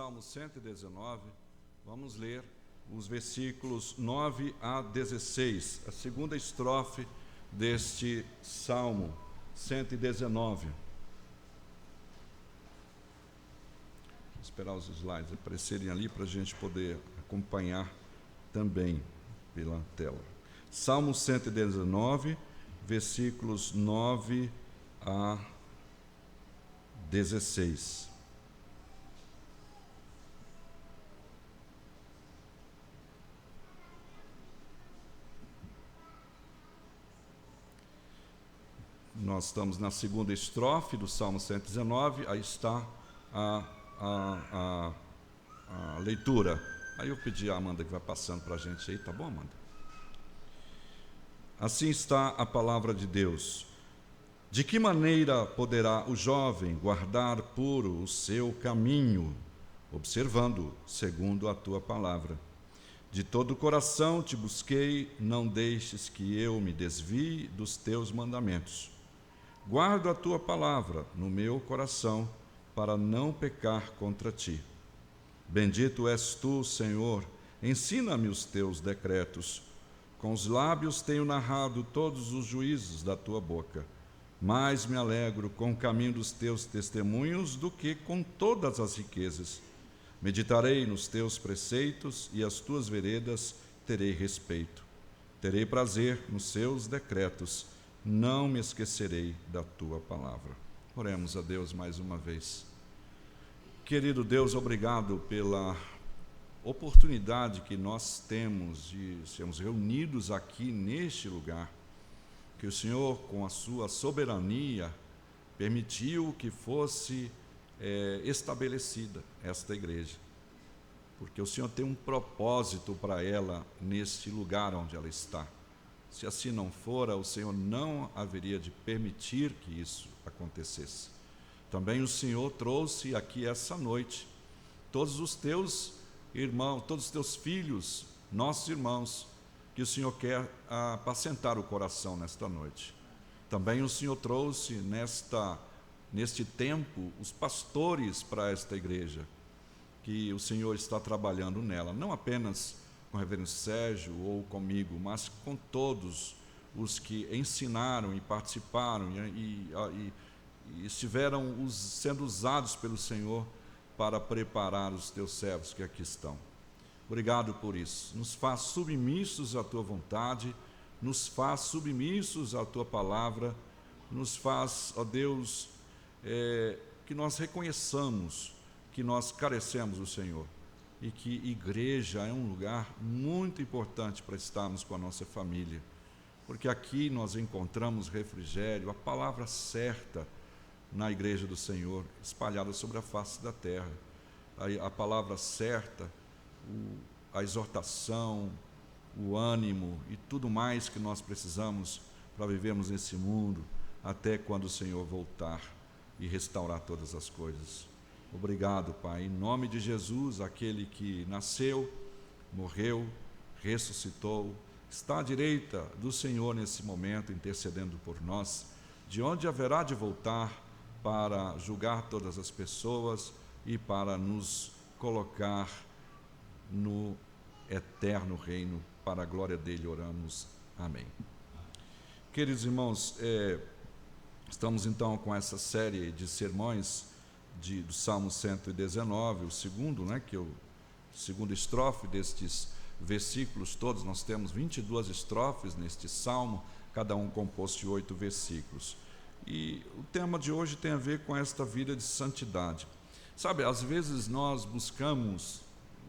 Salmo 119, vamos ler os versículos 9 a 16, a segunda estrofe deste Salmo 119. Vou esperar os slides aparecerem ali para a gente poder acompanhar também pela tela. Salmo 119, versículos 9 a 16. Nós estamos na segunda estrofe do Salmo 119, aí está a leitura. Aí eu pedi a Amanda que vai passando para a gente aí, tá bom, Amanda? Assim está a palavra de Deus. De que maneira poderá o jovem guardar puro o seu caminho, observando segundo a tua palavra? De todo o coração te busquei, não deixes que eu me desvie dos teus mandamentos. Guardo a tua palavra no meu coração, para não pecar contra ti. Bendito és tu, Senhor, ensina-me os teus decretos. Com os lábios tenho narrado todos os juízos da tua boca. Mais me alegro com o caminho dos teus testemunhos do que com todas as riquezas. Meditarei nos teus preceitos e as tuas veredas terei respeito. Terei prazer nos seus decretos. Não me esquecerei da tua palavra. Oremos a Deus mais uma vez. Querido Deus, obrigado pela oportunidade que nós temos de sermos reunidos aqui neste lugar, que o Senhor, com a sua soberania, permitiu que fosse estabelecida esta igreja, porque o Senhor tem um propósito para ela neste lugar onde ela está. Se assim não fora, o Senhor não haveria de permitir que isso acontecesse. Também o Senhor trouxe aqui essa noite todos os teus irmãos, todos os teus filhos, nossos irmãos, que o Senhor quer apacentar o coração nesta noite. Também o Senhor trouxe neste tempo os pastores para esta igreja, que o Senhor está trabalhando nela, não apenas com o reverendo Sérgio ou comigo, mas com todos os que ensinaram e participaram e estiveram sendo usados pelo Senhor para preparar os teus servos que aqui estão. Obrigado por isso. Nos faz submissos à tua vontade, nos faz submissos à tua palavra, nos faz, ó Deus, que nós reconheçamos que nós carecemos do Senhor e que igreja é um lugar muito importante para estarmos com a nossa família, porque aqui nós encontramos refrigério, a palavra certa na igreja do Senhor, espalhada sobre a face da terra, a palavra certa, a exortação, o ânimo e tudo mais que nós precisamos para vivermos nesse mundo, até quando o Senhor voltar e restaurar todas as coisas. Obrigado, Pai, em nome de Jesus, aquele que nasceu, morreu, ressuscitou, está à direita do Senhor nesse momento, intercedendo por nós, de onde haverá de voltar para julgar todas as pessoas e para nos colocar no eterno reino, para a glória dele oramos. Amém. Queridos irmãos, estamos então com essa série de sermões do Salmo 119, o segundo, segunda estrofe destes versículos todos. Nós temos 22 estrofes neste Salmo, cada um composto de 8 versículos. E o tema de hoje tem a ver com esta vida de santidade. Sabe, às vezes nós buscamos,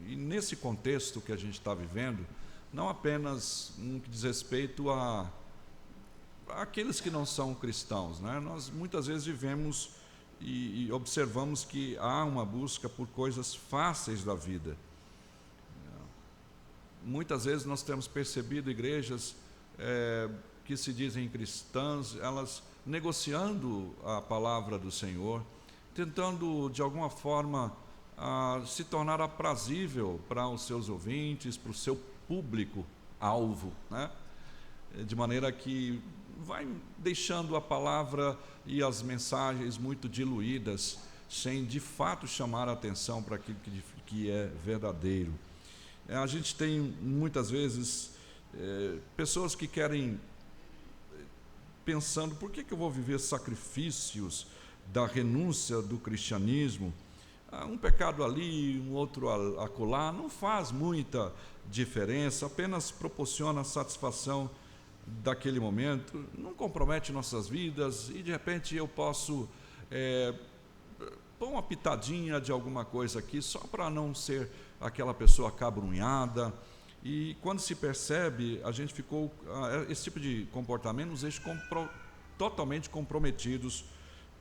e nesse contexto que a gente está vivendo, não apenas no que diz respeito àqueles que não são cristãos, né? Nós muitas vezes vivemos e observamos que há uma busca por coisas fáceis da vida. Muitas vezes nós temos percebido igrejas que se dizem cristãs, elas negociando a palavra do Senhor, tentando de alguma forma se tornar aprazível para os seus ouvintes, para o seu público-alvo, né? De maneira que vai deixando a palavra e as mensagens muito diluídas sem de fato chamar a atenção para aquilo que é verdadeiro. A gente tem muitas vezes pessoas que querem, pensando, por que eu vou viver sacrifícios da renúncia do cristianismo? Um pecado ali, um outro acolá, não faz muita diferença, apenas proporciona satisfação daquele momento, não compromete nossas vidas, e de repente eu posso pôr uma pitadinha de alguma coisa aqui, só para não ser aquela pessoa cabrunhada. E quando se percebe, a gente ficou, esse tipo de comportamento nos deixa totalmente comprometidos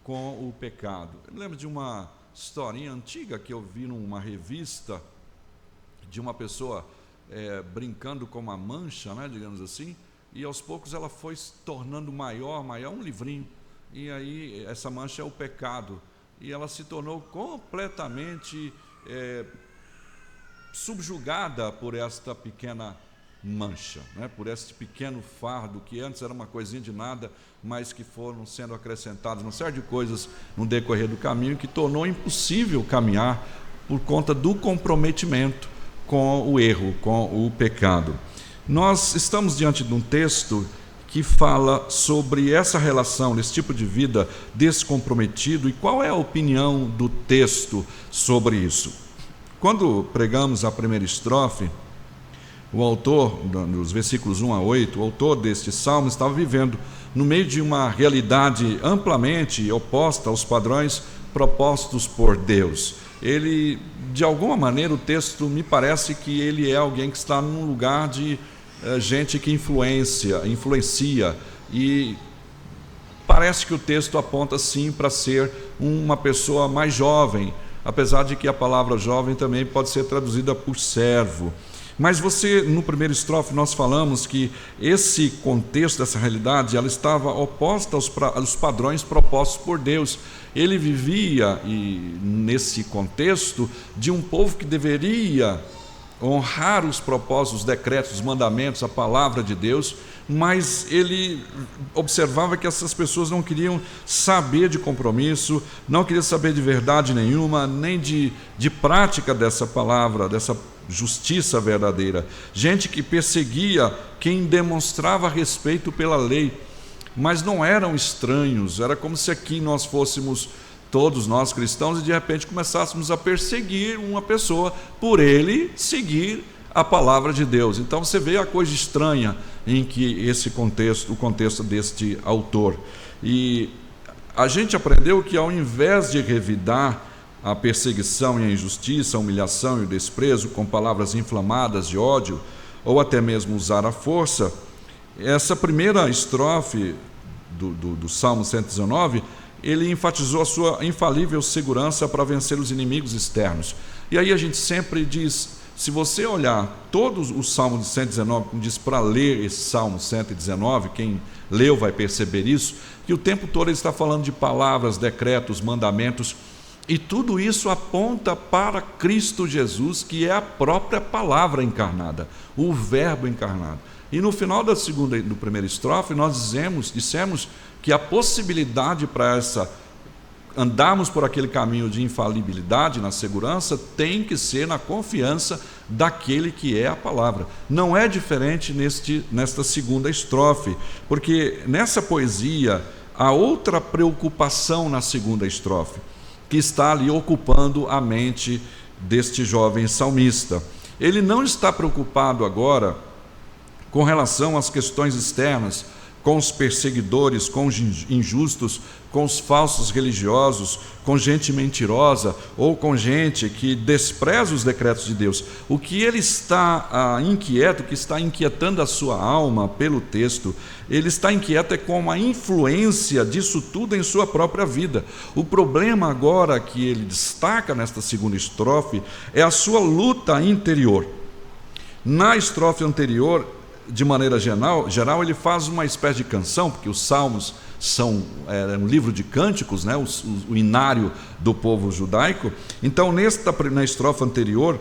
com o pecado. Eu lembro de uma historinha antiga que eu vi numa revista, de uma pessoa brincando com uma mancha, né, digamos assim, e aos poucos ela foi se tornando maior, um livrinho, e aí essa mancha é o pecado, e ela se tornou completamente subjugada por esta pequena mancha, né? Por este pequeno fardo que antes era uma coisinha de nada, mas que foram sendo acrescentadas uma série de coisas no decorrer do caminho, que tornou impossível caminhar por conta do comprometimento com o erro, com o pecado. Nós estamos diante de um texto que fala sobre essa relação, desse tipo de vida descomprometido, e qual é a opinião do texto sobre isso. Quando pregamos a primeira estrofe, o autor, nos versículos 1 a 8, o autor deste salmo estava vivendo no meio de uma realidade amplamente oposta aos padrões propostos por Deus. Ele, de alguma maneira, o texto me parece que ele é alguém que está num lugar de gente que influencia, e parece que o texto aponta sim para ser uma pessoa mais jovem, apesar de que a palavra jovem também pode ser traduzida por servo. Mas no primeiro estrofe, nós falamos que esse contexto, essa realidade, ela estava oposta aos padrões propostos por Deus. Ele vivia nesse contexto de um povo que deveria honrar os propósitos, os decretos, os mandamentos, a palavra de Deus, mas ele observava que essas pessoas não queriam saber de compromisso, não queriam saber de verdade nenhuma, nem de prática dessa palavra, dessa justiça verdadeira. Gente que perseguia quem demonstrava respeito pela lei, mas não eram estranhos. Era como se aqui nós fôssemos todos nós cristãos e de repente começássemos a perseguir uma pessoa por ele seguir a palavra de Deus. Então você vê a coisa estranha em que o contexto deste autor. E a gente aprendeu que ao invés de revidar a perseguição e a injustiça, a humilhação e o desprezo com palavras inflamadas de ódio, ou até mesmo usar a força, essa primeira estrofe do Salmo 119, ele enfatizou a sua infalível segurança para vencer os inimigos externos. E aí a gente sempre diz, se você olhar todos os Salmos de 119, como diz para ler esse Salmo 119, quem leu vai perceber isso, que o tempo todo ele está falando de palavras, decretos, mandamentos, e tudo isso aponta para Cristo Jesus, que é a própria palavra encarnada, o verbo encarnado. E no final do primeira estrofe, nós dissemos que a possibilidade para andarmos por aquele caminho de infalibilidade, na segurança, tem que ser na confiança daquele que é a palavra. Não é diferente nesta segunda estrofe, porque nessa poesia há outra preocupação na segunda estrofe, que está ali ocupando a mente deste jovem salmista. Ele não está preocupado agora com relação às questões externas, com os perseguidores, com os injustos, com os falsos religiosos, com gente mentirosa ou com gente que despreza os decretos de Deus. O que ele está inquieto, o que está inquietando a sua alma pelo texto, ele está inquieto é com a influência disso tudo em sua própria vida. O problema agora que ele destaca nesta segunda estrofe é a sua luta interior. Na estrofe anterior, de maneira geral, ele faz uma espécie de canção, porque os salmos são um livro de cânticos, né? O inário do povo judaico. Então, na estrofe anterior,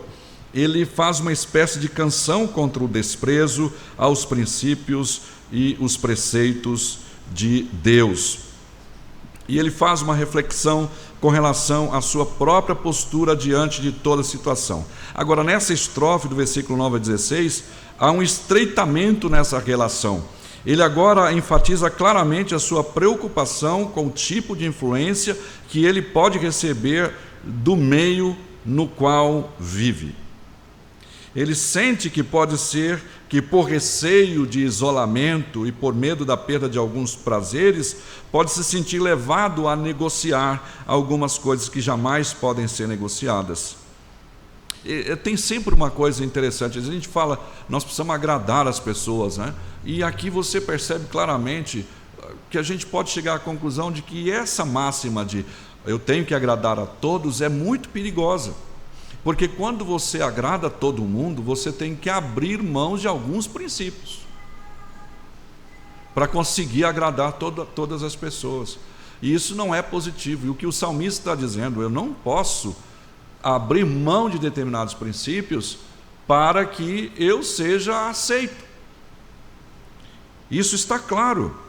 ele faz uma espécie de canção contra o desprezo aos princípios e os preceitos de Deus. E ele faz uma reflexão com relação à sua própria postura diante de toda situação. Agora, nessa estrofe do versículo 9 a 16, há um estreitamento nessa relação. Ele agora enfatiza claramente a sua preocupação com o tipo de influência que ele pode receber do meio no qual vive. Ele sente que pode ser que, por receio de isolamento e por medo da perda de alguns prazeres, pode se sentir levado a negociar algumas coisas que jamais podem ser negociadas. Tem sempre uma coisa interessante, a gente fala, nós precisamos agradar as pessoas, né? E aqui você percebe claramente que a gente pode chegar à conclusão de que essa máxima de eu tenho que agradar a todos é muito perigosa. Porque quando você agrada a todo mundo, você tem que abrir mão de alguns princípios para conseguir agradar todas as pessoas. E isso não é positivo. E o que o salmista está dizendo, eu não posso abrir mão de determinados princípios para que eu seja aceito. Isso está claro.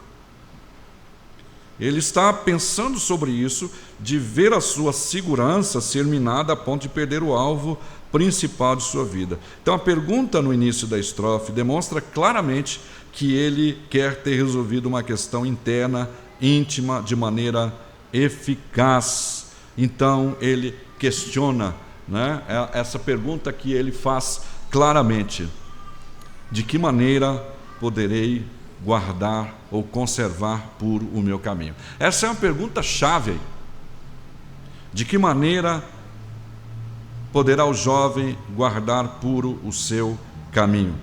Ele está pensando sobre isso, de ver a sua segurança ser minada a ponto de perder o alvo principal de sua vida. Então a pergunta no início da estrofe demonstra claramente que ele quer ter resolvido uma questão interna, íntima, de maneira eficaz. Então ele questiona, né, essa pergunta que ele faz claramente: de que maneira poderei guardar ou conservar puro o meu caminho? Essa é uma pergunta chave aí. De que maneira poderá o jovem guardar puro o seu caminho?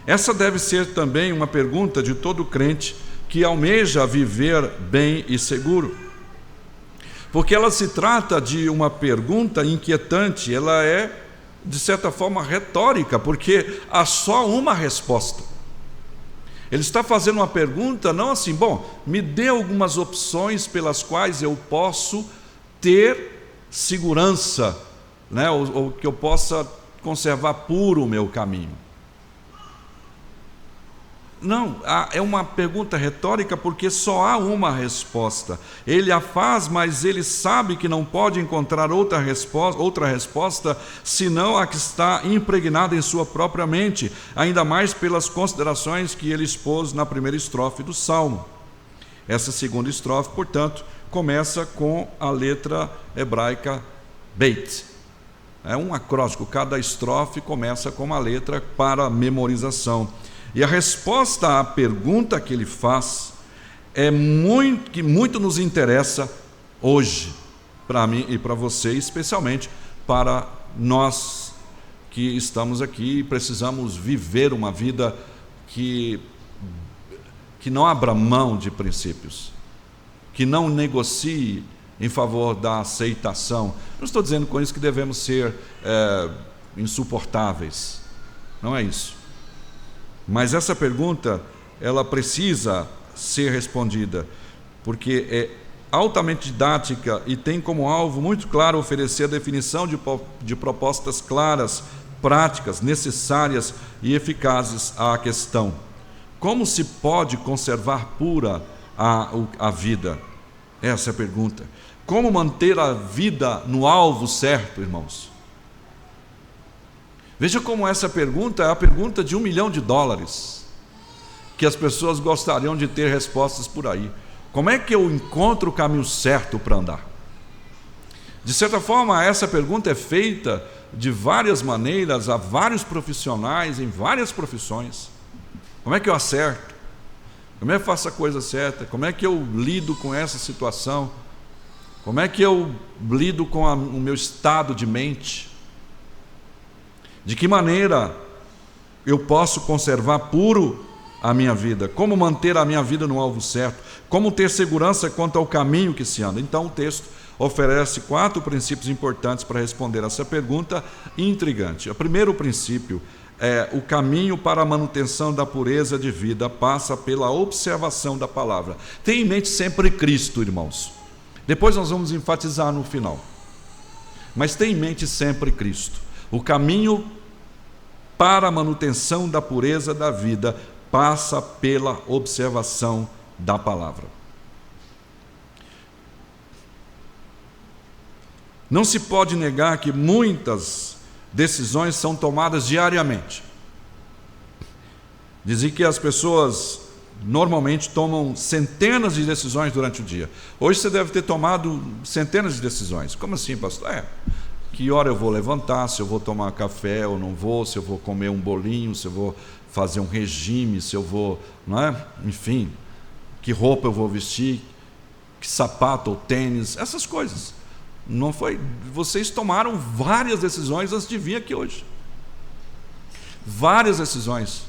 Essa deve ser também uma pergunta de todo crente que almeja viver bem e seguro, porque ela se trata de uma pergunta inquietante, ela é, de certa forma, retórica, porque há só uma resposta. Ele está fazendo uma pergunta, não assim, bom, me dê algumas opções pelas quais eu posso ter segurança, né, ou que eu possa conservar puro o meu caminho. Não, é uma pergunta retórica porque só há uma resposta. Ele a faz, mas ele sabe que não pode encontrar outra resposta senão a que está impregnada em sua própria mente, ainda mais pelas considerações que ele expôs na primeira estrofe do Salmo. Essa segunda estrofe, portanto, começa com a letra hebraica Beit. É um acróstico, cada estrofe começa com uma letra para memorização. E a resposta à pergunta que ele faz é que muito nos interessa hoje, para mim e para você, especialmente para nós que estamos aqui e precisamos viver uma vida que não abra mão de princípios, que não negocie em favor da aceitação. Não estou dizendo com isso que devemos ser insuportáveis, não é isso. Mas essa pergunta, ela precisa ser respondida, porque é altamente didática e tem como alvo muito claro oferecer a definição de propostas claras, práticas, necessárias e eficazes à questão. Como se pode conservar pura a vida? Essa é a pergunta. Como manter a vida no alvo certo, irmãos? Veja como essa pergunta é a pergunta de $1 milhão, que as pessoas gostariam de ter respostas por aí. Como é que eu encontro o caminho certo para andar? De certa forma, essa pergunta é feita de várias maneiras a vários profissionais em várias profissões. Como é que eu acerto? Como é que eu faço a coisa certa? Como é que eu lido com essa situação? Como é que eu lido com o meu estado de mente? De que maneira eu posso conservar puro a minha vida? Como manter a minha vida no alvo certo? Como ter segurança quanto ao caminho que se anda? Então o texto oferece 4 princípios importantes para responder essa pergunta intrigante. O primeiro princípio é: o caminho para a manutenção da pureza de vida passa pela observação da palavra. Tenha em mente sempre Cristo, irmãos. Depois nós vamos enfatizar no final. Mas tenha em mente sempre Cristo. O caminho para a manutenção da pureza da vida passa pela observação da palavra. Não se pode negar que muitas decisões são tomadas diariamente. Dizem que as pessoas normalmente tomam centenas de decisões durante o dia. Hoje você deve ter tomado centenas de decisões. Como assim, pastor? Que hora eu vou levantar, se eu vou tomar café ou não vou, se eu vou comer um bolinho, se eu vou fazer um regime, se eu vou, não é? Enfim, que roupa eu vou vestir, que sapato ou tênis, essas coisas. Não foi? Vocês tomaram várias decisões antes de vir aqui hoje. Várias decisões.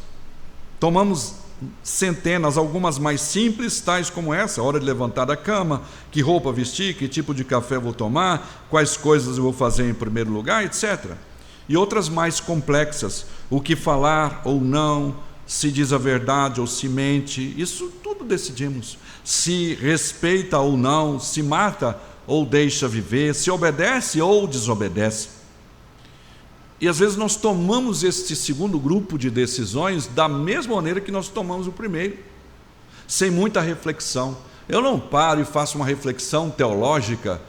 Tomamos centenas, algumas mais simples, tais como essa: a hora de levantar da cama, que roupa vestir, que tipo de café vou tomar, quais coisas eu vou fazer em primeiro lugar, etc. E outras mais complexas: o que falar ou não, se diz a verdade ou se mente, isso tudo decidimos. Se respeita ou não, se mata ou deixa viver, se obedece ou desobedece. E às vezes nós tomamos este segundo grupo de decisões da mesma maneira que nós tomamos o primeiro, sem muita reflexão. Eu não paro e faço uma reflexão teológica,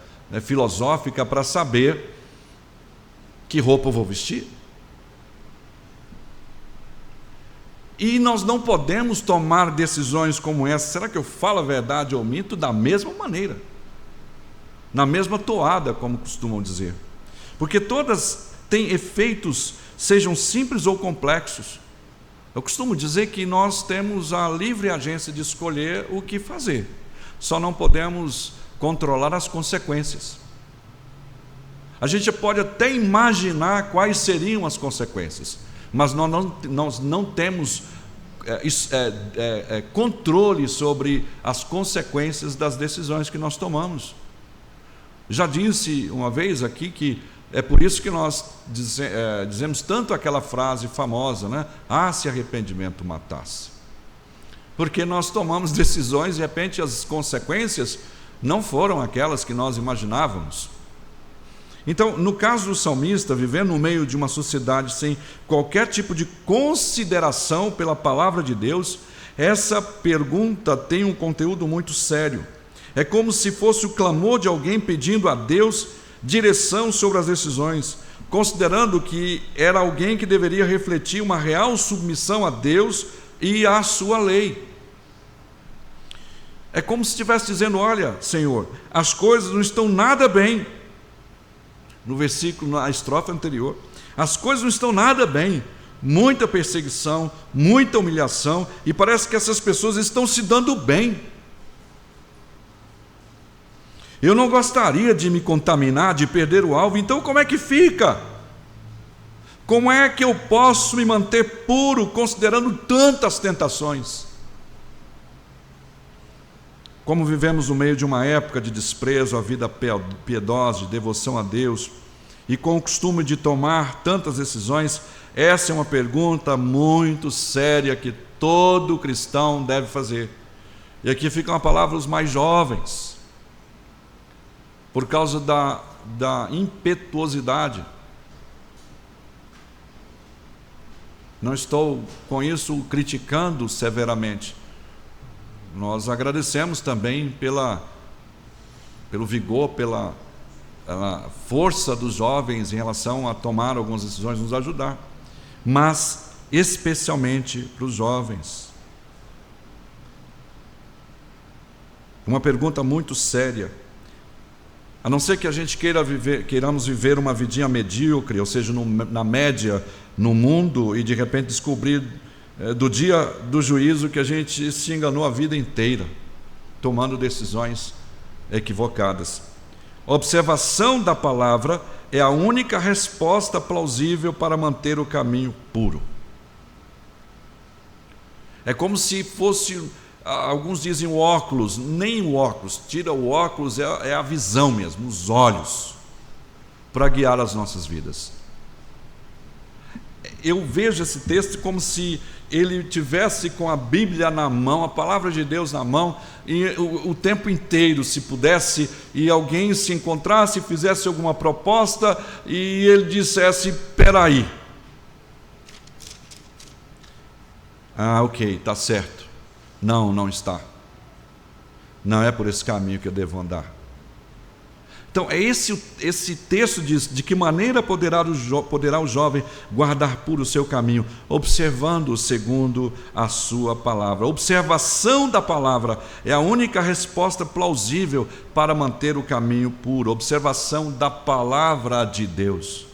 filosófica, para saber que roupa eu vou vestir. E nós não podemos tomar decisões como essa. Será que eu falo a verdade ou minto? Da mesma maneira, na mesma toada, como costumam dizer, porque todas têm efeitos, sejam simples ou complexos. Eu costumo dizer que nós temos a livre agência de escolher o que fazer, só não podemos controlar as consequências. A gente pode até imaginar quais seriam as consequências, mas nós não temos controle sobre as consequências das decisões que nós tomamos. Já disse uma vez aqui que é por isso que nós dizemos tanto aquela frase famosa, né? Se arrependimento matasse. Porque nós tomamos decisões e de repente as consequências não foram aquelas que nós imaginávamos. Então, no caso do salmista, vivendo no meio de uma sociedade sem qualquer tipo de consideração pela palavra de Deus, essa pergunta tem um conteúdo muito sério. É como se fosse o clamor de alguém pedindo a Deus direção sobre as decisões, considerando que era alguém que deveria refletir uma real submissão a Deus e à sua lei. É como se estivesse dizendo: olha, Senhor, as coisas não estão nada bem. No versículo, na estrofe anterior, as coisas não estão nada bem, muita perseguição, muita humilhação, e parece que essas pessoas estão se dando bem. Eu não gostaria de me contaminar, de perder o alvo, então como é que fica? Como é que eu posso me manter puro, considerando tantas tentações? Como vivemos no meio de uma época de desprezo à vida piedosa, de devoção a Deus, e com o costume de tomar tantas decisões, essa é uma pergunta muito séria que todo cristão deve fazer. E aqui ficam a palavra os mais jovens, por causa da impetuosidade. Não estou com isso criticando severamente. Nós agradecemos também pelo vigor, pela força dos jovens em relação a tomar algumas decisões, nos ajudar, mas especialmente para os jovens. Uma pergunta muito séria. A não ser que a gente queiramos viver uma vidinha medíocre, ou seja, na média no mundo, e de repente descobrir do dia do juízo que a gente se enganou a vida inteira, tomando decisões equivocadas. A observação da palavra é a única resposta plausível para manter o caminho puro. É como se fosse, alguns dizem o óculos, nem o óculos, tira o óculos, é a visão mesmo, os olhos, para guiar as nossas vidas. Eu vejo esse texto como se ele tivesse com a Bíblia na mão, a palavra de Deus na mão, e o tempo inteiro, se pudesse, e alguém se encontrasse, fizesse alguma proposta, e ele dissesse: espera aí. Ok, está certo. Não está. Não é por esse caminho que eu devo andar. Então, esse texto diz: de que maneira poderá o jovem guardar puro o seu caminho? Observando segundo a sua palavra. A observação da palavra é a única resposta plausível para manter o caminho puro. Observação da palavra de Deus.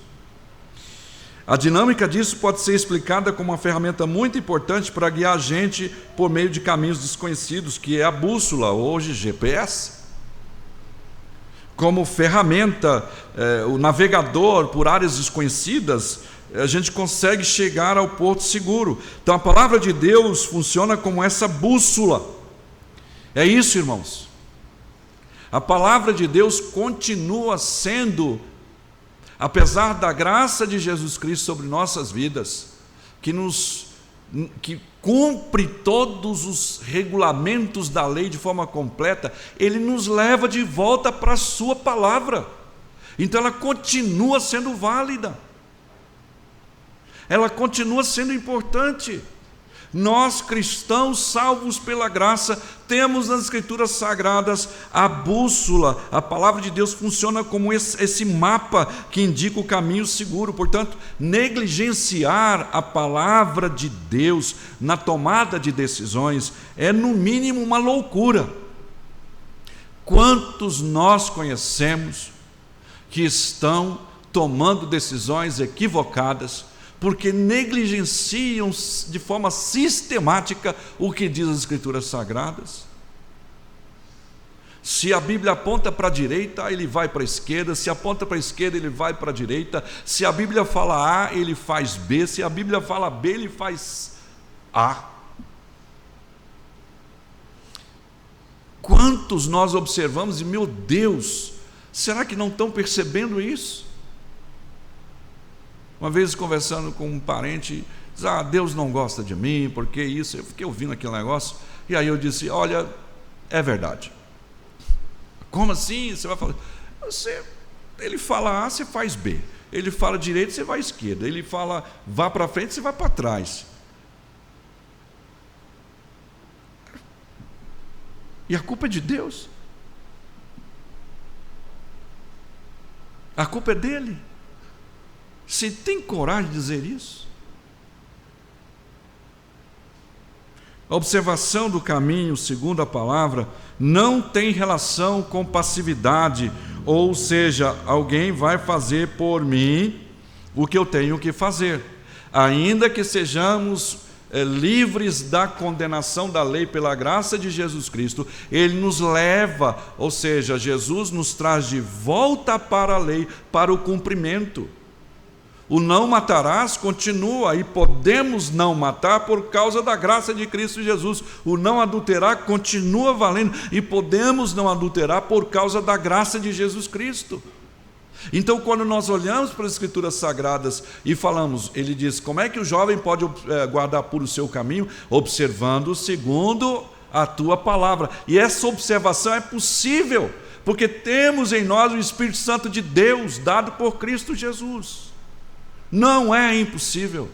A dinâmica disso pode ser explicada como uma ferramenta muito importante para guiar a gente por meio de caminhos desconhecidos, que é a bússola, hoje GPS. Como ferramenta, o navegador por áreas desconhecidas, a gente consegue chegar ao porto seguro. Então a palavra de Deus funciona como essa bússola. É isso, irmãos. A palavra de Deus continua sendo, apesar da graça de Jesus Cristo sobre nossas vidas, que cumpre todos os regulamentos da lei de forma completa, Ele nos leva de volta para a sua palavra. Então ela continua sendo válida, ela continua sendo importante. Nós, cristãos salvos pela graça, temos nas Escrituras Sagradas a bússola. A palavra de Deus funciona como esse mapa que indica o caminho seguro. Portanto, negligenciar a palavra de Deus na tomada de decisões é, no mínimo, uma loucura. Quantos nós conhecemos que estão tomando decisões equivocadas porque negligenciam de forma sistemática o que diz as Escrituras Sagradas? Se a Bíblia aponta para a direita, ele vai para a esquerda. Se aponta para a esquerda, ele vai para a direita. Se a Bíblia fala A, ele faz B. Se a Bíblia fala B, ele faz A. Quantos nós observamos e, meu Deus, será que não estão percebendo isso? Uma vez conversando com um parente, diz: Deus não gosta de mim, porque isso. Eu fiquei ouvindo aquele negócio, e aí eu disse: olha, é verdade. Como assim? Você vai falar, ele fala A, você faz B. Ele fala direita, você vai à esquerda. Ele fala vá para frente, você vai para trás. E a culpa é de Deus. A culpa é dele. Você tem coragem de dizer isso? A observação do caminho, segundo a palavra, não tem relação com passividade, ou seja, alguém vai fazer por mim o que eu tenho que fazer. Ainda que sejamos livres da condenação da lei pela graça de Jesus Cristo, Ele nos leva, ou seja, Jesus nos traz de volta para a lei, para o cumprimento. O não matarás continua, e podemos não matar por causa da graça de Cristo Jesus. O não adulterar continua valendo, e podemos não adulterar por causa da graça de Jesus Cristo. Então, quando nós olhamos para as Escrituras Sagradas e falamos, ele diz, como é que o jovem pode guardar puro o seu caminho? Observando segundo a tua palavra. E essa observação é possível, porque temos em nós o Espírito Santo de Deus, dado por Cristo Jesus. Não é impossível.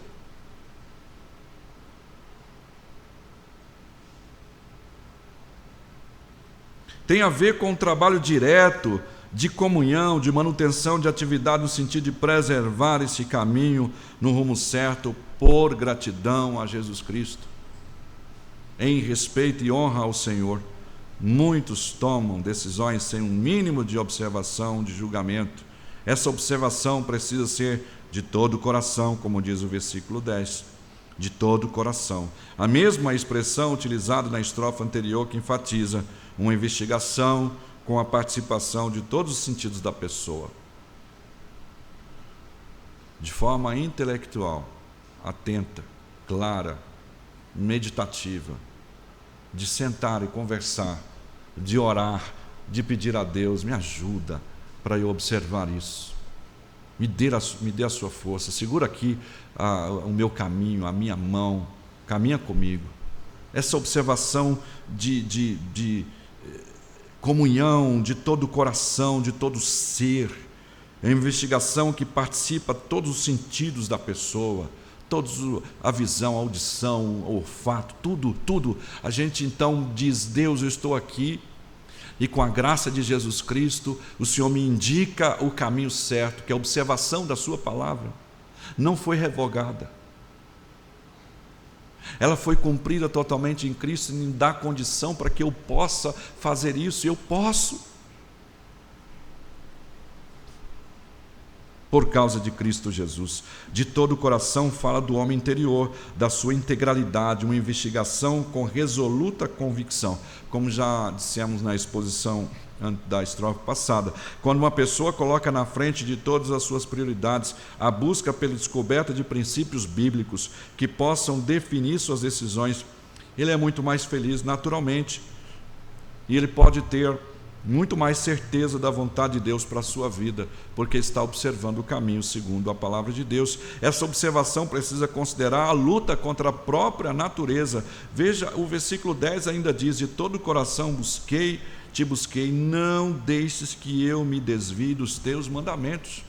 Tem a ver com um trabalho direto, de comunhão, de manutenção de atividade, no sentido de preservar esse caminho no rumo certo, por gratidão a Jesus Cristo, em respeito e honra ao Senhor. Muitos tomam decisões sem um mínimo de observação, de julgamento. Essa observação precisa ser de todo o coração, como diz o versículo 10, de todo o coração. A mesma expressão utilizada na estrofe anterior, que enfatiza uma investigação com a participação de todos os sentidos da pessoa, de forma intelectual, atenta, clara, meditativa, de sentar e conversar, de orar, de pedir a Deus, me ajuda para eu observar isso. Me dê a sua força, segura aqui o meu caminho, a minha mão, caminha comigo. Essa observação de comunhão, de todo o coração, de todo o ser, é uma investigação que participa todos os sentidos da pessoa, a visão, a audição, o olfato, tudo. A gente então diz, Deus, eu estou aqui. E com a graça de Jesus Cristo, o Senhor me indica o caminho certo, que é a observação da sua palavra. Não foi revogada. Ela foi cumprida totalmente em Cristo e me dá condição para que eu possa fazer isso. Eu posso. Por causa de Cristo Jesus. De todo o coração fala do homem interior, da sua integralidade, uma investigação com resoluta convicção. Como já dissemos na exposição da estrofe passada, quando uma pessoa coloca na frente de todas as suas prioridades a busca pela descoberta de princípios bíblicos que possam definir suas decisões, ele é muito mais feliz naturalmente, e ele pode ter muito mais certeza da vontade de Deus para a sua vida, porque está observando o caminho segundo a palavra de Deus. Essa observação precisa considerar a luta contra a própria natureza. Veja, o versículo 10 ainda diz: de todo o coração te busquei, não deixes que eu me desvie dos teus mandamentos.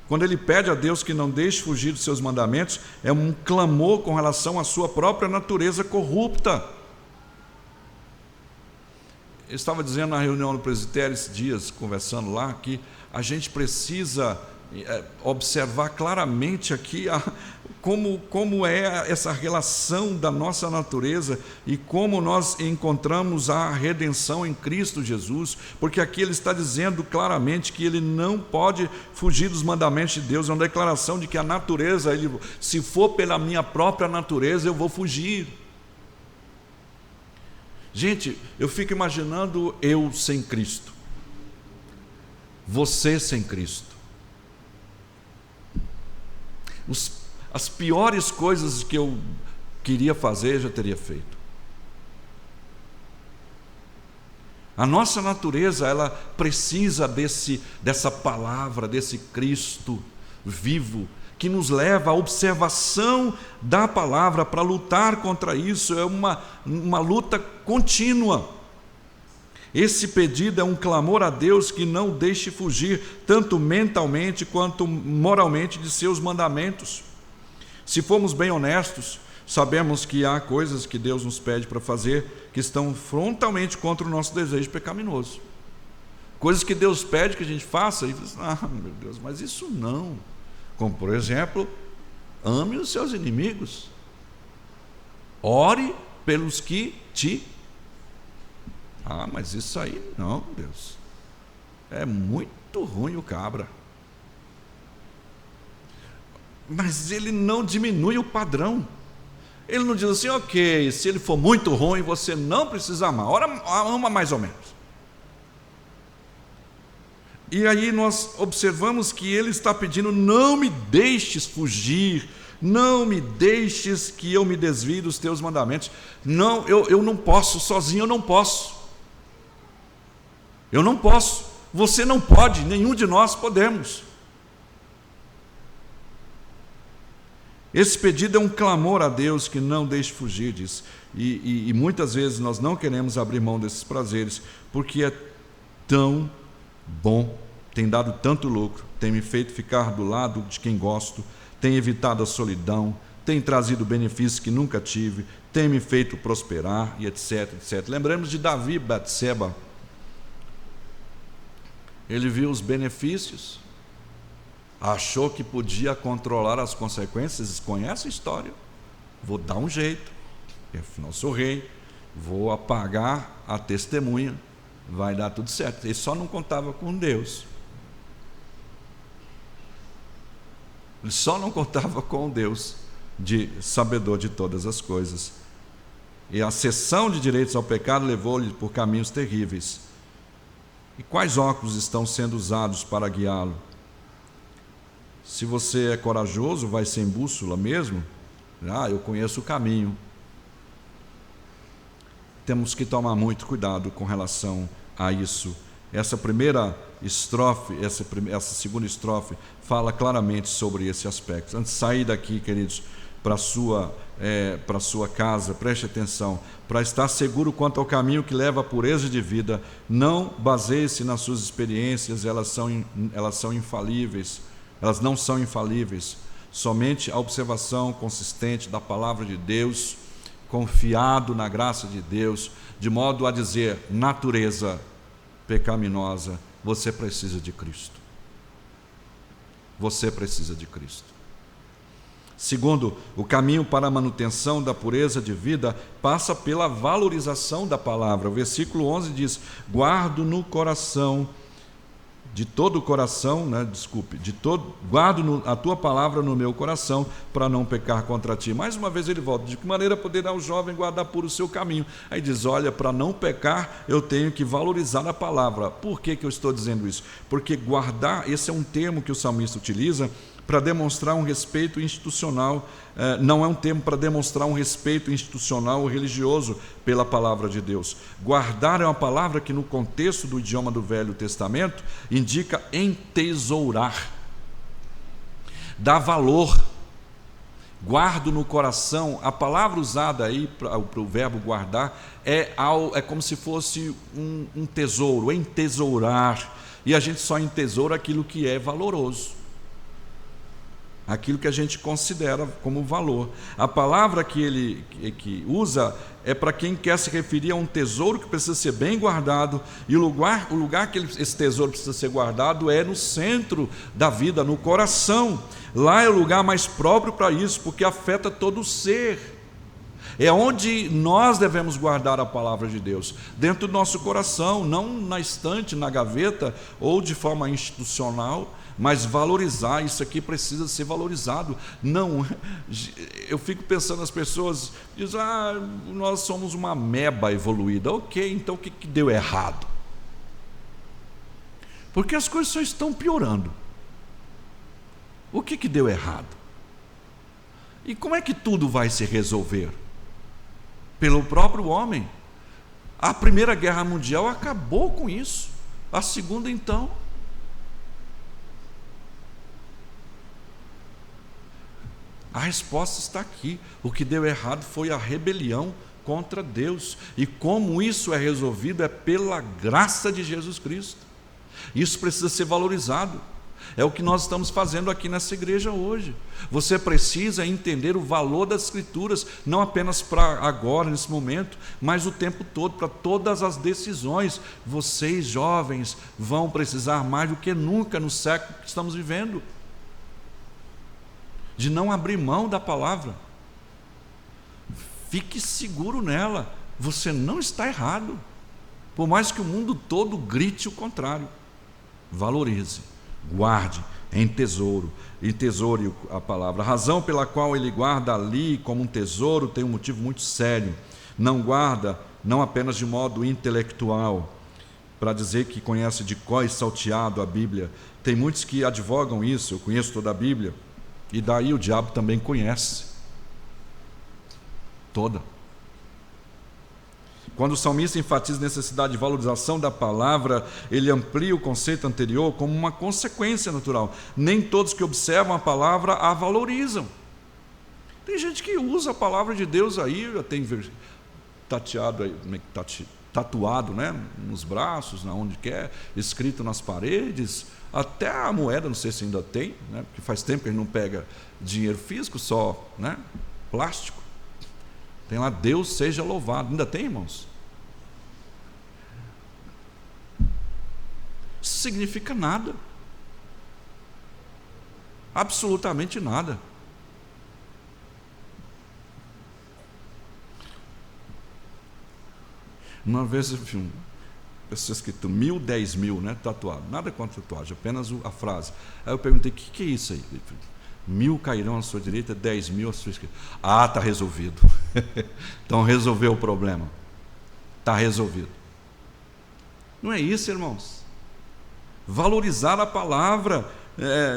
Quando ele pede a Deus que não deixe fugir dos seus mandamentos, é um clamor com relação à sua própria natureza corrupta. Eu estava dizendo na reunião do presbitério esses dias, conversando lá, que a gente precisa observar claramente aqui como é essa relação da nossa natureza e como nós encontramos a redenção em Cristo Jesus, porque aqui ele está dizendo claramente que ele não pode fugir dos mandamentos de Deus. É uma declaração de que a natureza, se for pela minha própria natureza, eu vou fugir. Gente, eu fico imaginando eu sem Cristo, você sem Cristo. As piores coisas que eu queria fazer, já teria feito. A nossa natureza, ela precisa dessa palavra, desse Cristo vivo, que nos leva à observação da palavra para lutar contra isso. É uma luta contínua. Esse pedido é um clamor a Deus que não deixe fugir, tanto mentalmente quanto moralmente, de seus mandamentos. Se formos bem honestos, sabemos que há coisas que Deus nos pede para fazer que estão frontalmente contra o nosso desejo pecaminoso. Coisas que Deus pede que a gente faça e diz: meu Deus, mas isso não. Como, por exemplo, ame os seus inimigos, ore pelos que te... mas isso aí não, Deus, é muito ruim o cabra. Mas ele não diminui o padrão. Ele não diz assim: ok, se ele for muito ruim, você não precisa amar, ama mais ou menos. E aí nós observamos que ele está pedindo: não me deixes fugir, não me deixes que eu me desvie dos teus mandamentos. Não, eu não posso, sozinho eu não posso. Eu não posso, você não pode, nenhum de nós podemos. Esse pedido é um clamor a Deus que não deixe fugir disso. E muitas vezes nós não queremos abrir mão desses prazeres, porque é tão bom, tem dado tanto lucro, tem me feito ficar do lado de quem gosto, tem evitado a solidão, tem trazido benefícios que nunca tive, tem me feito prosperar, e etc, etc. Lembramos de Davi e Batseba. Ele viu os benefícios, achou que podia controlar as consequências. Conhece a história? Vou dar um jeito, afinal sou rei, vou apagar a testemunha, vai dar tudo certo. Ele só não contava com Deus. Ele só não contava com Deus, sabedor de todas as coisas. E a cessão de direitos ao pecado levou-lhe por caminhos terríveis. E quais óculos estão sendo usados para guiá-lo? Se você é corajoso, vai sem bússola mesmo? Eu conheço o caminho. Temos que tomar muito cuidado com relação a isso. Essa primeira estrofe, essa segunda estrofe, fala claramente sobre esse aspecto. Antes de sair daqui, queridos, para a sua casa, preste atenção, para estar seguro quanto ao caminho que leva à pureza de vida, não baseie-se nas suas experiências, elas são infalíveis, elas não são infalíveis. Somente a observação consistente da palavra de Deus confiado na graça de Deus, de modo a dizer: natureza pecaminosa, você precisa de Cristo. Você precisa de Cristo. Segundo, o caminho para a manutenção da pureza de vida passa pela valorização da palavra. O versículo 11 diz: guardo no coração, de todo o coração, guardo a tua palavra no meu coração, para não pecar contra ti. Mais uma vez ele volta: de que maneira poderá o jovem guardar puro o seu caminho? Aí diz: olha, para não pecar, eu tenho que valorizar a palavra. Por que eu estou dizendo isso? Porque guardar, esse é um termo que o salmista utiliza para demonstrar um respeito institucional, não é um termo para demonstrar um respeito institucional ou religioso pela palavra de Deus. Guardar é uma palavra que, no contexto do idioma do Velho Testamento, indica entesourar, dar valor. Guardo no coração, a palavra usada aí para o verbo guardar é como se fosse um tesouro, entesourar. E a gente só entesoura aquilo que é valoroso, aquilo que a gente considera como valor. A palavra que ele usa é para quem quer se referir a um tesouro que precisa ser bem guardado, e o lugar que esse tesouro precisa ser guardado é no centro da vida, no coração. Lá é o lugar mais próprio para isso, porque afeta todo o ser. É onde nós devemos guardar a palavra de Deus, dentro do nosso coração, não na estante, na gaveta ou de forma institucional, mas valorizar. Isso aqui precisa ser valorizado. Não, eu fico pensando, as pessoas dizem: nós somos uma ameba evoluída. Ok, então o que deu errado? Porque as coisas só estão piorando. O que deu errado? E como é que tudo vai se resolver? Pelo próprio homem. A Primeira Guerra Mundial acabou com isso. A Segunda, então. A resposta está aqui. O que deu errado foi a rebelião contra Deus. E como isso é resolvido é pela graça de Jesus Cristo. Isso precisa ser valorizado. É o que nós estamos fazendo aqui nessa igreja hoje. Você precisa entender o valor das Escrituras, não apenas para agora, nesse momento, mas o tempo todo, para todas as decisões. Vocês, jovens, vão precisar mais do que nunca no século que estamos vivendo, de não abrir mão da palavra. Fique seguro nela. Você não está errado, por mais que o mundo todo grite o contrário. Valorize, guarde, entesoure a palavra. A razão pela qual ele guarda ali como um tesouro tem um motivo muito sério. Não guarda, não apenas de modo intelectual, para dizer que conhece de cor e salteado a Bíblia. Tem muitos que advogam isso: eu conheço toda a Bíblia. E daí o diabo também conhece toda. Quando o salmista enfatiza a necessidade de valorização da palavra, ele amplia o conceito anterior como uma consequência natural. Nem todos que observam a palavra a valorizam. Tem gente que usa a palavra de Deus aí, já tem tatuado, né, nos braços, onde quer, escrito nas paredes, até a moeda, não sei se ainda tem, né, porque faz tempo que a gente não pega dinheiro físico, só, né, plástico. Tem lá: Deus seja louvado. Ainda tem, irmãos? Isso significa nada. Absolutamente nada. Uma vez eu vi pessoa escrito 1000, 10.000, né, tatuado. Nada contra tatuagem, apenas a frase. Aí eu perguntei: o que é isso aí? 1000 cairão à sua direita, 10.000 à sua esquerda. Está resolvido. Então resolveu o problema. Está resolvido. Não é isso, irmãos? Valorizar a palavra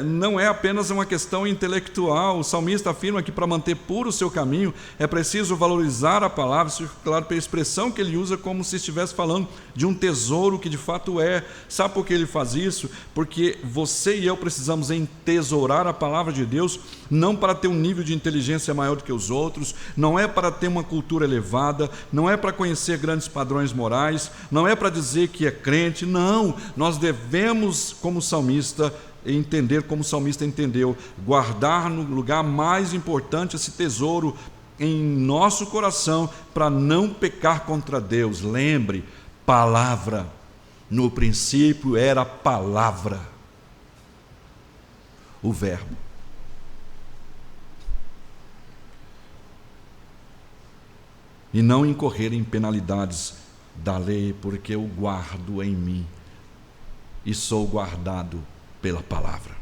não é apenas uma questão intelectual. O salmista afirma que para manter puro o seu caminho é preciso valorizar a palavra. Isso fica claro pela expressão que ele usa, como se estivesse falando de um tesouro que de fato é. Sabe por que ele faz isso? Porque você e eu precisamos entesourar a palavra de Deus, não para ter um nível de inteligência maior do que os outros, não é para ter uma cultura elevada, não é para conhecer grandes padrões morais, não é para dizer que é crente. Não, nós devemos, como salmista, entender como o salmista entendeu, guardar no lugar mais importante esse tesouro em nosso coração para não pecar contra Deus. Lembre, palavra. No princípio era a palavra, o verbo. E não incorrer em penalidades da lei, porque eu guardo em mim e sou guardado pela palavra.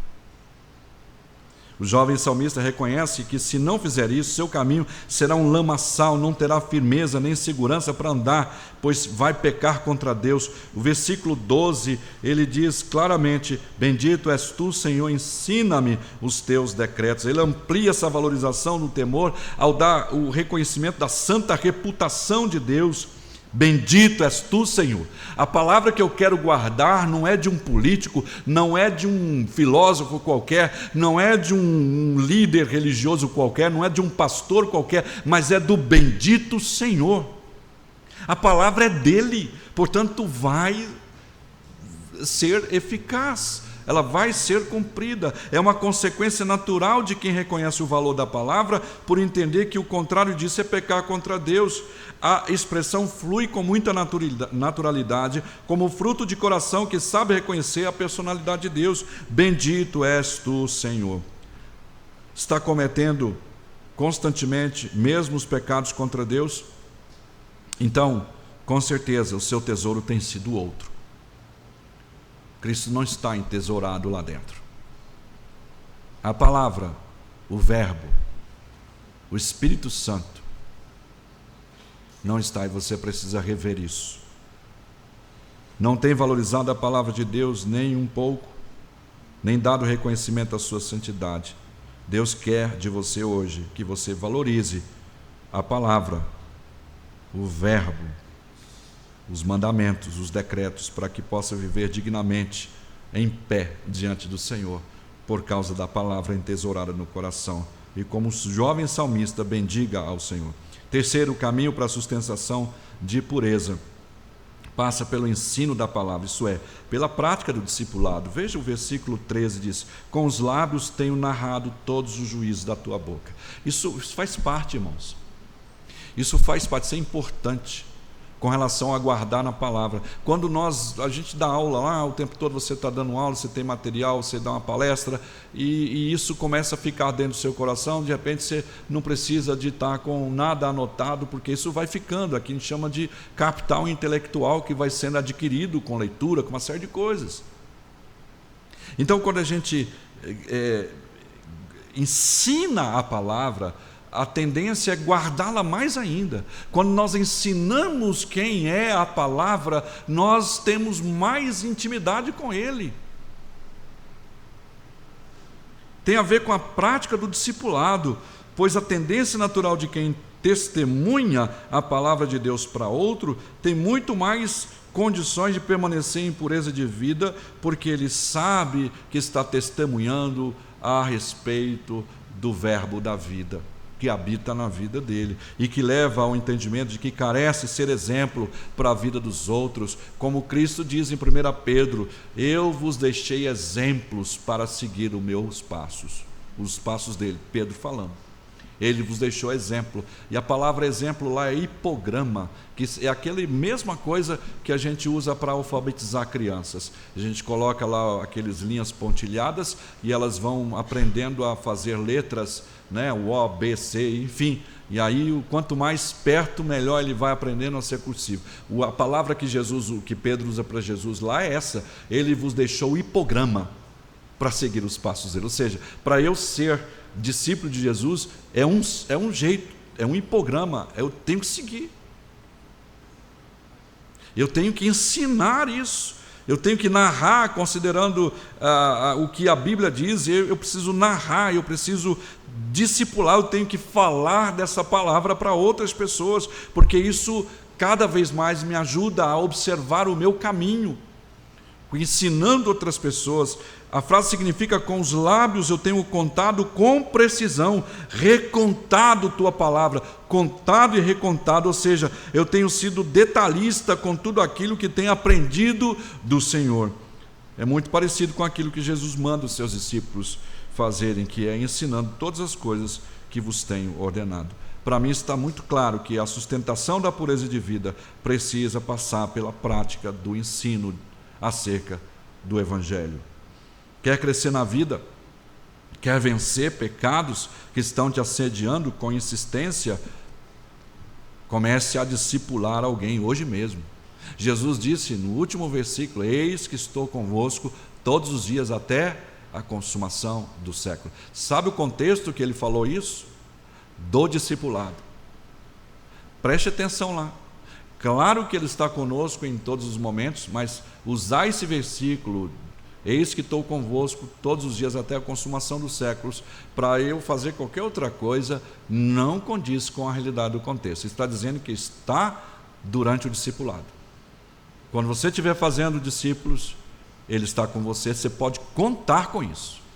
O jovem salmista reconhece que se não fizer isso, seu caminho será um lamaçal, não terá firmeza nem segurança para andar, pois vai pecar contra Deus. O versículo 12, ele diz claramente: bendito és tu, Senhor, ensina-me os teus decretos. Ele amplia essa valorização do temor ao dar o reconhecimento da santa reputação de Deus. Bendito és tu, Senhor. A palavra que eu quero guardar não é de um político, não é de um filósofo qualquer, não é de um líder religioso qualquer, não é de um pastor qualquer, mas é do bendito Senhor. A palavra é dele, portanto vai ser eficaz, ela vai ser cumprida. É uma consequência natural de quem reconhece o valor da palavra, por entender que o contrário disso é pecar contra Deus. A expressão flui com muita naturalidade, como fruto de coração que sabe reconhecer a personalidade de Deus. Bendito és tu, Senhor. Está cometendo constantemente mesmo os pecados contra Deus? Então, com certeza, o seu tesouro tem sido outro. Cristo não está entesourado lá dentro. A palavra, o verbo, o Espírito Santo não está, e você precisa rever isso. Não tem valorizado a palavra de Deus nem um pouco, nem dado reconhecimento à sua santidade. Deus quer de você hoje que você valorize a palavra, o verbo, os mandamentos, os decretos, para que possa viver dignamente, em pé, diante do Senhor, por causa da palavra entesourada no coração. E como jovem salmista, bendiga ao Senhor. Terceiro, o caminho para a sustentação de pureza passa pelo ensino da palavra, isso é, pela prática do discipulado. Veja o versículo 13, diz: com os lábios tenho narrado todos os juízos da tua boca. Isso faz parte, irmãos. Isso faz parte, isso é importante com relação a guardar na palavra. Quando a gente dá aula lá, o tempo todo você está dando aula, você tem material, você dá uma palestra, e isso começa a ficar dentro do seu coração, de repente você não precisa de estar com nada anotado, porque isso vai ficando, aqui a gente chama de capital intelectual, que vai sendo adquirido com leitura, com uma série de coisas. Então, quando a gente ensina a palavra, a tendência é guardá-la mais ainda. Quando nós ensinamos quem é a palavra, nós temos mais intimidade com ele. Tem a ver com a prática do discipulado, pois a tendência natural de quem testemunha a palavra de Deus para outro tem muito mais condições de permanecer em pureza de vida, porque ele sabe que está testemunhando a respeito do verbo da vida, que habita na vida dele e que leva ao entendimento de que carece ser exemplo para a vida dos outros, como Cristo diz em 1 Pedro: eu vos deixei exemplos para seguir os passos dele, Pedro falando. Ele vos deixou exemplo, e a palavra exemplo lá é hipograma, que é aquela mesma coisa que a gente usa para alfabetizar crianças. A gente coloca lá aquelas linhas pontilhadas e elas vão aprendendo a fazer letras, né, o O, B, C, enfim, e aí quanto mais perto, melhor ele vai aprendendo a ser cursivo. A palavra que Pedro usa para Jesus lá é essa: ele vos deixou hipograma para seguir os passos dele. Ou seja, para eu ser discípulo de Jesus é um jeito, é um hipograma, eu tenho que seguir, eu tenho que ensinar isso, eu tenho que narrar considerando o que a Bíblia diz. Eu preciso narrar, eu preciso discipular, eu tenho que falar dessa palavra para outras pessoas, porque isso cada vez mais me ajuda a observar o meu caminho, ensinando outras pessoas. A frase significa: com os lábios eu tenho contado com precisão, recontado tua palavra, contado e recontado, ou seja, eu tenho sido detalhista com tudo aquilo que tenho aprendido do Senhor. É muito parecido com aquilo que Jesus manda os seus discípulos fazerem, que é ensinando todas as coisas que vos tenho ordenado. para mim está muito claro que a sustentação da pureza de vida precisa passar pela prática do ensino acerca do Evangelho. Quer crescer na vida? Quer vencer pecados que estão te assediando com insistência? Comece a discipular alguém hoje mesmo. Jesus disse no último versículo: eis que estou convosco todos os dias até a consumação do século. Sabe o contexto que ele falou isso? Do discipulado. Preste atenção lá. Claro que ele está conosco em todos os momentos, mas usar esse versículo, eis que estou convosco todos os dias até a consumação dos séculos, para eu fazer qualquer outra coisa, não condiz com a realidade do contexto. Está dizendo que está durante o discipulado. Quando você estiver fazendo discípulos, ele está com você, você pode contar com isso.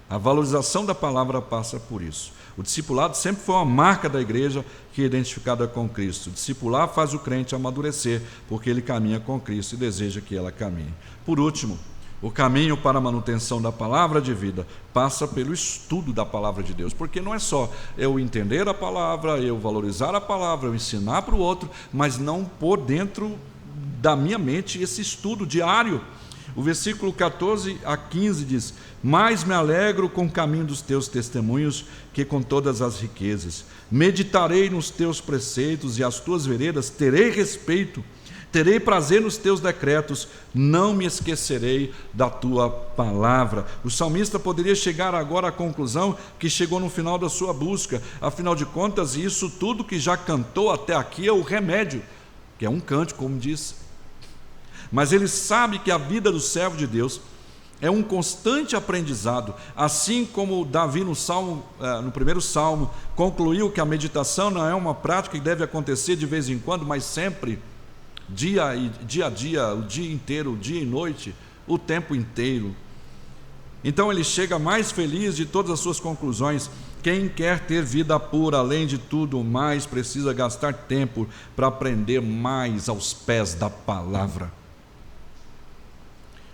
A valorização da palavra passa por isso. O discipulado sempre foi uma marca da igreja que é identificada com Cristo. Discipular faz o crente amadurecer, porque ele caminha com Cristo e deseja que ela caminhe. Por último, o caminho para a manutenção da palavra de vida passa pelo estudo da palavra de Deus, porque não é só eu entender a palavra, eu valorizar a palavra, eu ensinar para o outro, mas não pôr dentro da minha mente esse estudo diário. O versículo 14 a 15 diz: mais me alegro com o caminho dos teus testemunhos que com todas as riquezas. Meditarei nos teus preceitos e as tuas veredas terei respeito. Terei prazer nos teus decretos, não me esquecerei da tua palavra. O salmista poderia chegar agora à conclusão que chegou no final da sua busca. Afinal de contas, isso tudo que já cantou até aqui é o remédio, que é um cântico, como disse. Mas ele sabe que a vida do servo de Deus é um constante aprendizado, assim como Davi no primeiro salmo concluiu que a meditação não é uma prática que deve acontecer de vez em quando, mas sempre, dia a dia, o dia inteiro, dia e noite, o tempo inteiro. Então ele chega mais feliz de todas as suas conclusões. Quem quer ter vida pura, além de tudo mais, precisa gastar tempo para aprender mais aos pés da palavra.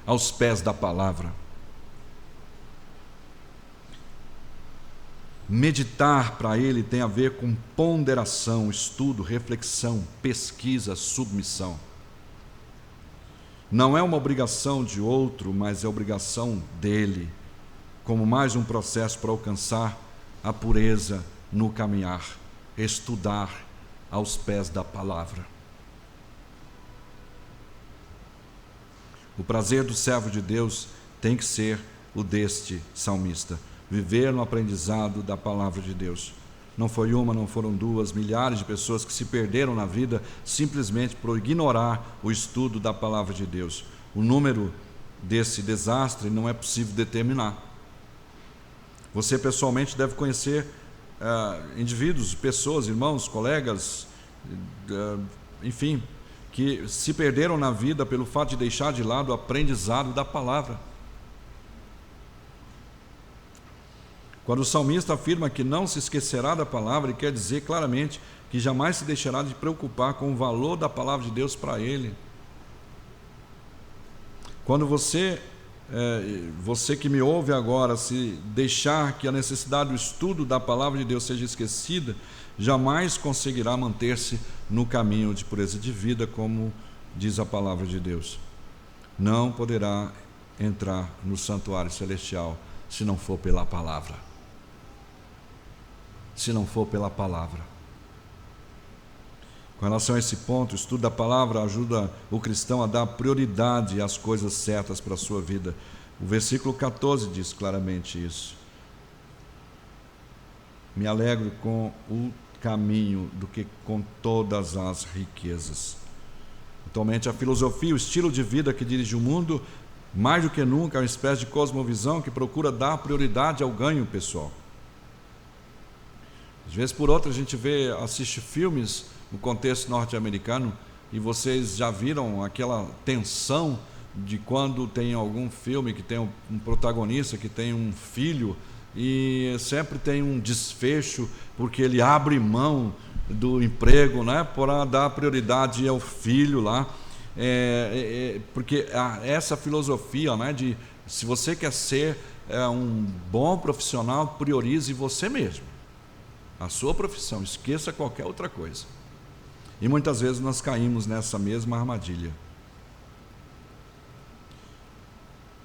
Aos pés da palavra. Meditar para ele tem a ver com ponderação, estudo, reflexão, pesquisa, submissão. Não é uma obrigação de outro, mas é obrigação dele, como mais um processo para alcançar a pureza no caminhar, estudar aos pés da palavra. O prazer do servo de Deus tem que ser o deste salmista, viver no aprendizado da palavra de Deus. Não foi uma, não foram duas, milhares de pessoas que se perderam na vida simplesmente por ignorar o estudo da palavra de Deus. O número desse desastre não é possível determinar. Você pessoalmente deve conhecer indivíduos, pessoas, irmãos, colegas, enfim, que se perderam na vida pelo fato de deixar de lado o aprendizado da palavra. Quando o salmista afirma que não se esquecerá da palavra, ele quer dizer claramente que jamais se deixará de preocupar com o valor da palavra de Deus para ele. Quando você que me ouve agora, se deixar que a necessidade do estudo da palavra de Deus seja esquecida, jamais conseguirá manter-se no caminho de pureza de vida, como diz a palavra de Deus. Não poderá entrar no santuário celestial se não for pela palavra. Se não for pela palavra. Com relação a esse ponto, o estudo da palavra ajuda o cristão a dar prioridade às coisas certas para a sua vida. O versículo 14 diz claramente isso. Me alegro com o caminho do que com todas as riquezas. Atualmente a filosofia, o estilo de vida que dirige o mundo, mais do que nunca é uma espécie de cosmovisão que procura dar prioridade ao ganho pessoal. Às vezes por outra a gente assiste filmes no contexto norte-americano e vocês já viram aquela tensão de quando tem algum filme que tem um protagonista que tem um filho e sempre tem um desfecho porque ele abre mão do emprego, né, para dar prioridade ao filho lá, porque essa filosofia, né, de se você quer ser um bom profissional, priorize você mesmo. a sua profissão, esqueça qualquer outra coisa. E muitas vezes nós caímos nessa mesma armadilha.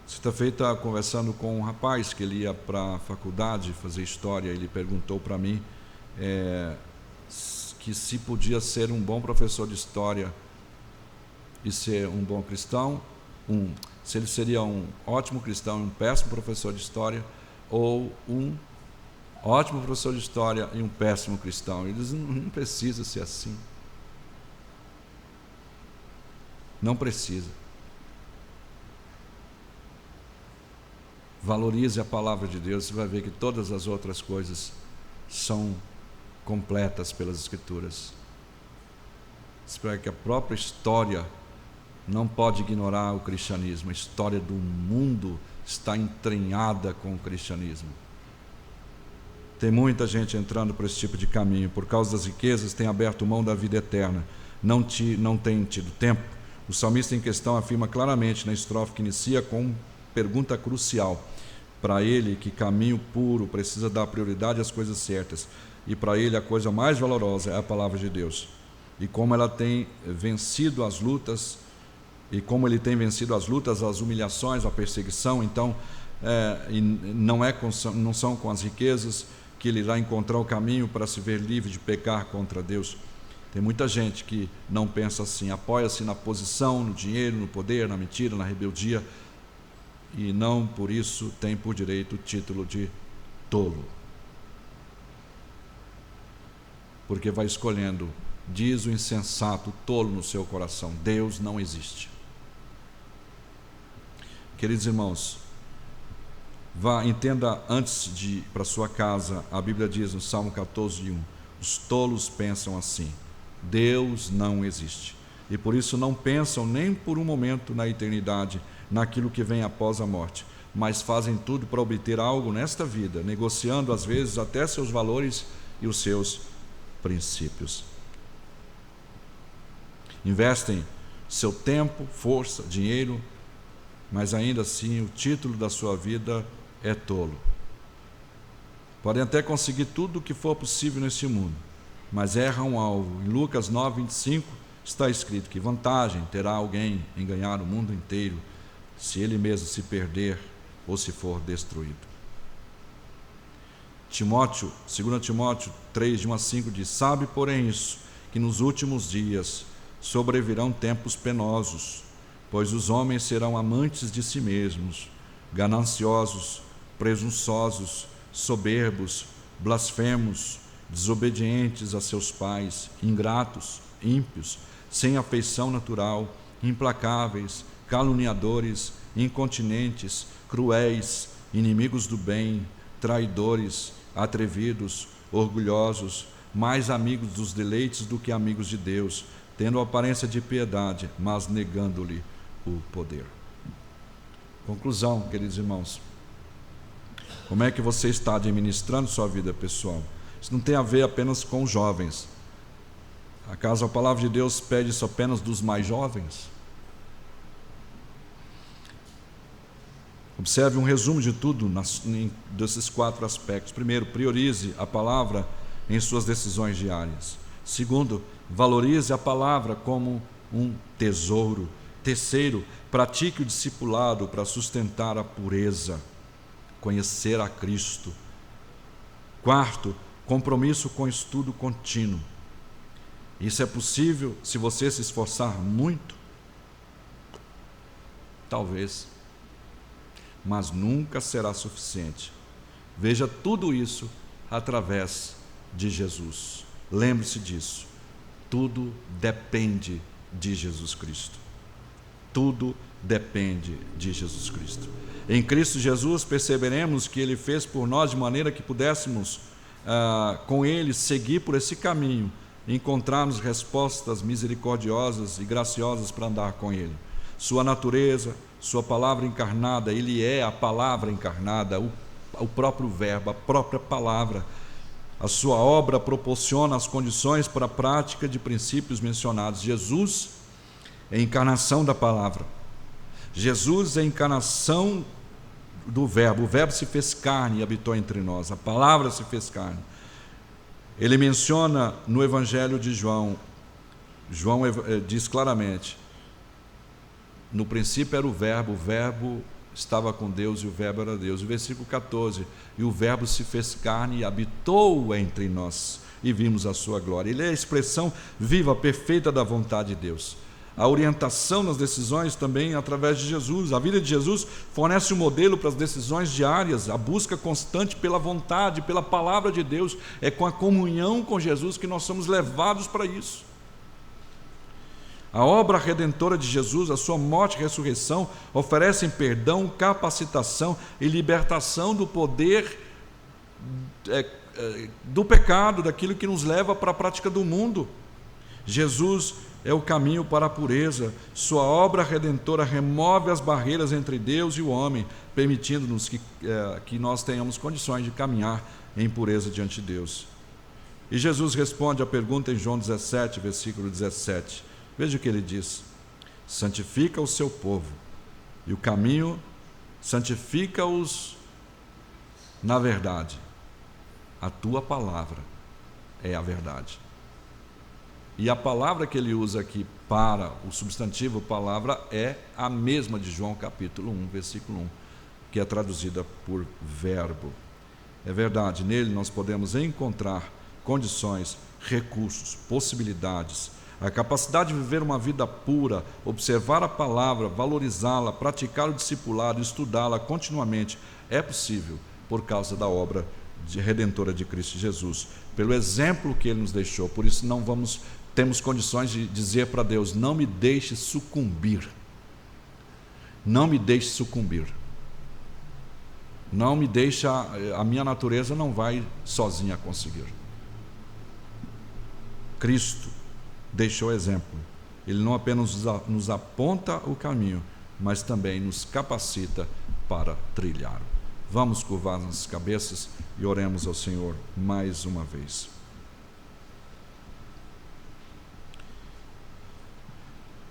Sexta-feira, conversando com um rapaz que ele ia para a faculdade fazer história, ele perguntou para mim que se podia ser um bom professor de história e ser um bom cristão, se ele seria um ótimo cristão e um péssimo professor de história, ou um ótimo professor de história e um péssimo cristão. Ele diz: não precisa ser assim. Não precisa. Valorize a palavra de Deus, você vai ver que todas as outras coisas são completas pelas Escrituras. Espero que a própria história não pode ignorar o cristianismo. A história do mundo está entranhada com o cristianismo. Tem muita gente entrando por esse tipo de caminho. Por causa das riquezas, tem aberto mão da vida eterna. Não tem tido tempo. O salmista em questão afirma claramente na estrofe que inicia com uma pergunta crucial. Para ele, que caminho puro precisa dar prioridade às coisas certas. E para ele, a coisa mais valorosa é a palavra de Deus. E como ela tem vencido as lutas, as humilhações, a perseguição, então não são com as riquezas que ele irá encontrar o caminho para se ver livre de pecar contra Deus. Tem muita gente que não pensa assim, apoia-se na posição, no dinheiro, no poder, na mentira, na rebeldia, e não por isso tem por direito o título de tolo. Porque vai escolhendo, diz o insensato, tolo no seu coração: Deus não existe. Queridos irmãos, entenda antes de ir para sua casa. A Bíblia diz no Salmo 14:1: os tolos pensam assim: Deus não existe. E por isso não pensam nem por um momento na eternidade, naquilo que vem após a morte, mas fazem tudo para obter algo nesta vida, negociando às vezes até seus valores e os seus princípios. Investem seu tempo, força, dinheiro, mas ainda assim o título da sua vida é tolo. Podem até conseguir tudo o que for possível neste mundo, mas erram o alvo. Em Lucas 9:25 está escrito: que vantagem terá alguém em ganhar o mundo inteiro, se ele mesmo se perder ou se for destruído. 2 Timóteo 3:1-5 diz: sabe, porém, isso, que nos últimos dias sobrevirão tempos penosos, pois os homens serão amantes de si mesmos, gananciosos, presunçosos, soberbos, blasfemos, desobedientes a seus pais, ingratos, ímpios, sem afeição natural, implacáveis, caluniadores, incontinentes, cruéis, inimigos do bem, traidores, atrevidos, orgulhosos, mais amigos dos deleites do que amigos de Deus, tendo aparência de piedade, mas negando-lhe o poder. Conclusão, queridos irmãos: como é que você está administrando sua vida pessoal? Isso não tem a ver apenas com os jovens. Acaso a palavra de Deus pede isso apenas dos mais jovens? Observe um resumo de tudo desses 4 aspectos. Primeiro, priorize a palavra em suas decisões diárias. Segundo, valorize a palavra como um tesouro. Terceiro, pratique o discipulado para sustentar a pureza, conhecer a Cristo. Quarto, compromisso com estudo contínuo. Isso é possível se você se esforçar muito? Talvez, mas nunca será suficiente. Veja tudo isso através de Jesus. Lembre-se disso. Tudo depende de Jesus Cristo. Tudo depende de Jesus Cristo. Em Cristo Jesus perceberemos que Ele fez por nós de maneira que pudéssemos, com Ele, seguir por esse caminho, encontrarmos respostas misericordiosas e graciosas para andar com Ele. Sua natureza, sua palavra encarnada, Ele é a palavra encarnada, o próprio verbo, a própria palavra. A sua obra proporciona as condições para a prática de princípios mencionados. Jesus é a encarnação da palavra. Jesus é a encarnação do verbo. O verbo se fez carne e habitou entre nós. A palavra se fez carne. Ele menciona no Evangelho de João, João diz claramente, no princípio era o Verbo estava com Deus e o Verbo era Deus. O versículo 14, e o Verbo se fez carne e habitou entre nós, e vimos a sua glória. Ele é a expressão viva, perfeita da vontade de Deus. A orientação nas decisões também através de Jesus. A vida de Jesus fornece um modelo para as decisões diárias, a busca constante pela vontade, pela palavra de Deus. É com a comunhão com Jesus que nós somos levados para isso. A obra redentora de Jesus, a sua morte e ressurreição, oferecem perdão, capacitação e libertação do poder do pecado, daquilo que nos leva para a prática do mundo. Jesus é o caminho para a pureza. Sua obra redentora remove as barreiras entre Deus e o homem, permitindo-nos que nós tenhamos condições de caminhar em pureza diante de Deus. E Jesus responde à pergunta em João 17, versículo 17. Veja o que ele diz: santifica o seu povo, e o caminho santifica-os na verdade. A tua palavra é a verdade. E a palavra que ele usa aqui para o substantivo palavra é a mesma de João capítulo 1, versículo 1, que é traduzida por verbo. É verdade, nele nós podemos encontrar condições, recursos, possibilidades, a capacidade de viver uma vida pura, observar a palavra, valorizá-la, praticar o discipulado, estudá-la continuamente. É possível por causa da obra redentora de Cristo Jesus, pelo exemplo que ele nos deixou. Por isso temos condições de dizer para Deus: não me deixe sucumbir, não me deixe sucumbir, não me deixe, a minha natureza não vai sozinha conseguir. Cristo deixou exemplo. Ele não apenas nos aponta o caminho, mas também nos capacita para trilhar. Vamos curvar nossas cabeças e oremos ao Senhor mais uma vez.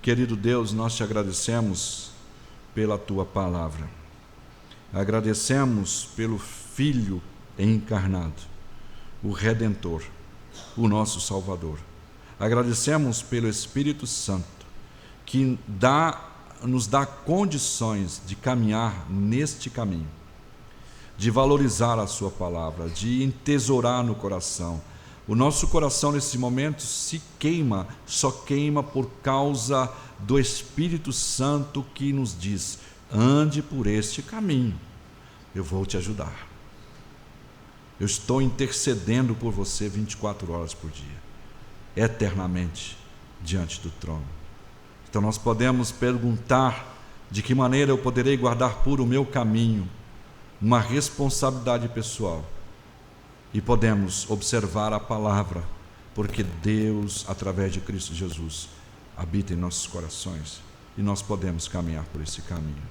Querido Deus, nós te agradecemos pela tua palavra. Agradecemos pelo Filho encarnado, o Redentor, o nosso Salvador. Agradecemos pelo Espírito Santo, que nos dá condições de caminhar neste caminho, de valorizar a sua palavra, de entesourar no coração. O nosso coração nesse momento se queima, só queima por causa do Espírito Santo que nos diz: ande por este caminho, eu vou te ajudar. Eu estou intercedendo por você 24 horas por dia, eternamente, diante do trono. Então nós podemos perguntar: de que maneira eu poderei guardar puro o meu caminho? Uma responsabilidade pessoal. E podemos observar a palavra, porque Deus, através de Cristo Jesus, habita em nossos corações, e nós podemos caminhar por esse caminho.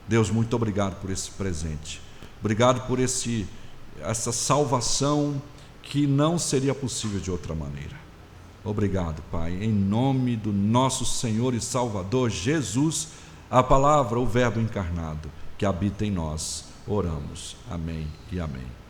Deus, muito obrigado por esse presente. Obrigado por essa salvação que não seria possível de outra maneira. Obrigado, Pai, em nome do nosso Senhor e Salvador Jesus, a palavra, o Verbo encarnado, que habita em nós, oramos. Amém e amém.